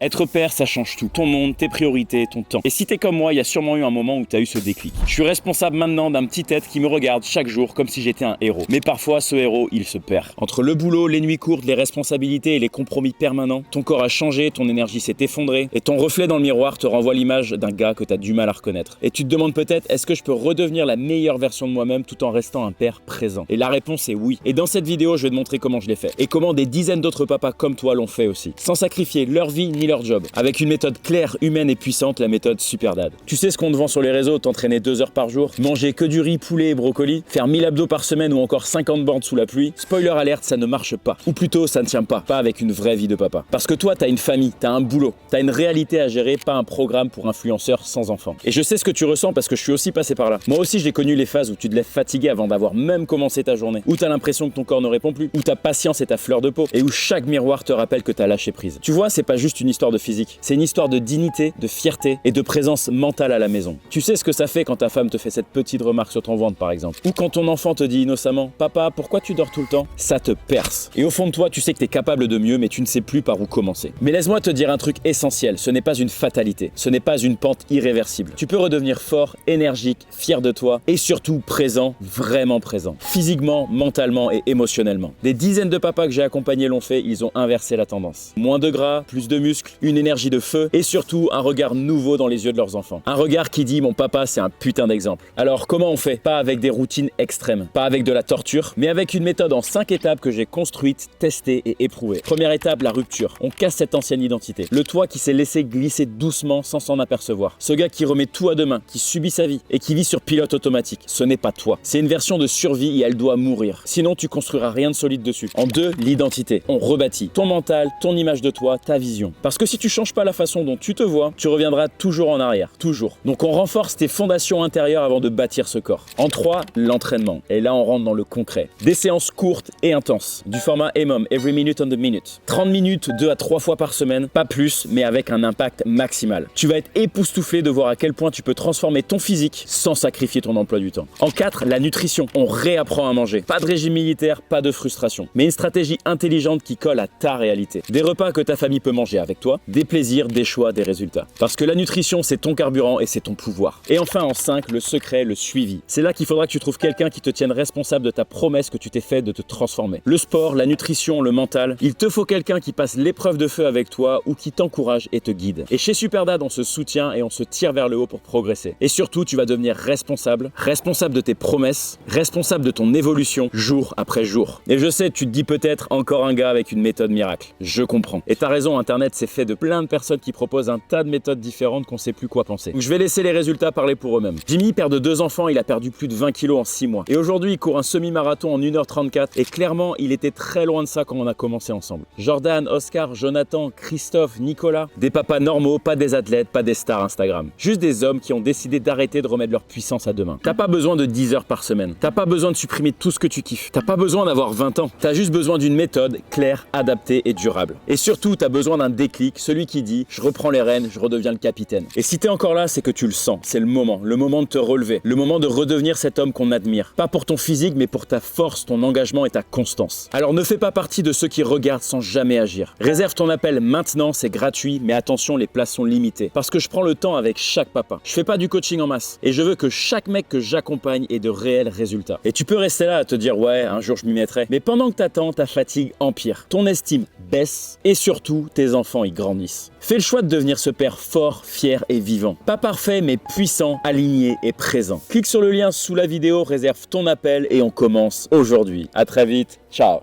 Être père, ça change tout. Ton monde, tes priorités, ton temps. Et si t'es comme moi, il y a sûrement eu un moment où t'as eu ce déclic. Je suis responsable maintenant d'un petit être qui me regarde chaque jour comme si j'étais un héros. Mais parfois, ce héros, il se perd. Entre le boulot, les nuits courtes, les responsabilités et les compromis permanents, ton corps a changé, ton énergie s'est effondrée et ton reflet dans le miroir te renvoie l'image d'un gars que t'as du mal à reconnaître. Et tu te demandes peut-être, est-ce que je peux redevenir la meilleure version de moi-même tout en restant un père présent? Et la réponse est oui. Et dans cette vidéo, je vais te montrer comment je l'ai fait. Et comment des dizaines d'autres papas comme toi l'ont fait aussi. Sans sacrifier leur vie ni leur job. Avec une méthode claire, humaine et puissante, la méthode Superdad. Tu sais ce qu'on te vend sur les réseaux, t'entraîner 2 heures par jour, manger que du riz, poulet et brocoli, faire 1000 abdos par semaine ou encore 50 bornes sous la pluie. Spoiler alerte, ça ne marche pas. Ou plutôt, ça ne tient pas. Pas avec une vraie vie de papa. Parce que toi, t'as une famille, t'as un boulot, t'as une réalité à gérer, pas un programme pour influenceurs sans enfants. Et je sais ce que tu ressens parce que je suis aussi passé par là. Moi aussi, j'ai connu les phases où tu te lèves fatigué avant d'avoir même commencé ta journée. Où t'as l'impression que ton corps ne répond plus. Où ta patience est à fleur de peau. Et où chaque miroir te rappelle que t'as lâché prise. Tu vois, c'est pas juste une histoire de physique. C'est une histoire de dignité, de fierté et de présence mentale à la maison. Tu sais ce que ça fait quand ta femme te fait cette petite remarque sur ton ventre par exemple. Ou quand ton enfant te dit innocemment « Papa, pourquoi tu dors tout le temps ?» Ça te perce. Et au fond de toi, tu sais que t'es capable de mieux, mais tu ne sais plus par où commencer. Mais laisse-moi te dire un truc essentiel, ce n'est pas une fatalité, ce n'est pas une pente irréversible. Tu peux redevenir fort, énergique, fier de toi et surtout présent, vraiment présent. Physiquement, mentalement et émotionnellement. Des dizaines de papas que j'ai accompagnés l'ont fait, ils ont inversé la tendance. Moins de gras, plus de muscles, une énergie de feu et surtout un regard nouveau dans les yeux de leurs enfants. Un regard qui dit « Mon papa, c'est un putain d'exemple ». Alors comment on fait? Pas avec des routines extrêmes, pas avec de la torture, mais avec une méthode en 5 étapes que j'ai construite, testée et éprouvée. Première étape, la rupture. On casse cette ancienne identité. Le toi qui s'est laissé glisser doucement sans s'en apercevoir. Ce gars qui remet tout à demain, qui subit sa vie et qui vit sur pilote automatique. Ce n'est pas toi. C'est une version de survie et elle doit mourir. Sinon, tu construiras rien de solide dessus. En 2, l'identité. On rebâtit ton mental, ton image de toi, ta vision. Parce que si tu changes pas la façon dont tu te vois, tu reviendras toujours en arrière. Toujours. Donc on renforce tes fondations intérieures avant de bâtir ce corps. En 3, l'entraînement. Et là, on rentre dans le concret. Des séances courtes et intenses. Du format EMOM, Every Minute on the Minute. 30 minutes, 2 à 3 fois par semaine. Pas plus, mais avec un impact maximal. Tu vas être époustouflé de voir à quel point tu peux transformer ton physique sans sacrifier ton emploi du temps. En 4, la nutrition. On réapprend à manger. Pas de régime militaire, pas de frustration. Mais une stratégie intelligente qui colle à ta réalité. Des repas que ta famille peut manger avec toi. Des plaisirs, des choix, des résultats. Parce que la nutrition, c'est ton carburant et c'est ton pouvoir. Et enfin, en 5, le secret, le suivi. C'est là qu'il faudra que tu trouves quelqu'un qui te tienne responsable de ta promesse que tu t'es fait de te transformer. Le sport, la nutrition, le mental, il te faut quelqu'un qui passe l'épreuve de feu avec toi ou qui t'encourage et te guide. Et chez Superdad, on se soutient et on se tire vers le haut pour progresser. Et surtout, tu vas devenir responsable de tes promesses, responsable de ton évolution jour après jour. Et je sais, tu te dis peut-être encore un gars avec une méthode miracle. Je comprends. Et t'as raison, Internet, c'est fait de plein de personnes qui proposent un tas de méthodes différentes qu'on sait plus quoi penser. Donc je vais laisser les résultats parler pour eux-mêmes. Jimmy, père de 2 enfants, il a perdu plus de 20 kilos en 6 mois. Et aujourd'hui, il court un semi-marathon en 1h34 et clairement, il était très loin de ça quand on a commencé ensemble. Jordan, Oscar, Jonathan, Christophe, Nicolas, des papas normaux, pas des athlètes, pas des stars Instagram. Juste des hommes qui ont décidé d'arrêter de remettre leur puissance à demain. T'as pas besoin de 10 heures par semaine. T'as pas besoin de supprimer tout ce que tu kiffes. T'as pas besoin d'avoir 20 ans. T'as juste besoin d'une méthode claire, adaptée et durable. Et surtout, t'as besoin d'un déclic, celui qui dit « Je reprends les rênes, je redeviens le capitaine ». Et si t'es encore là, c'est que tu le sens. C'est le moment de te relever, le moment de redevenir cet homme qu'on admire. Pas pour ton physique, mais pour ta force, ton engagement et ta constance. Alors ne fais pas partie de ceux qui regardent sans jamais agir. Réserve ton appel maintenant, c'est gratuit, mais attention, les places sont limitées. Parce que je prends le temps avec chaque papa. Je fais pas du coaching en masse. Et je veux que chaque mec que j'accompagne ait de réels résultats. Et tu peux rester là à te dire « Ouais, un jour je m'y mettrai ». Mais pendant que t'attends, ta fatigue empire. Ton estime baisse et surtout, tes enfants y grandissent. Fais le choix de devenir ce père fort, fier et vivant. Pas parfait, mais puissant, aligné et présent. Clique sur le lien sous la vidéo, réserve ton appel et on commence aujourd'hui. À très vite. Ciao.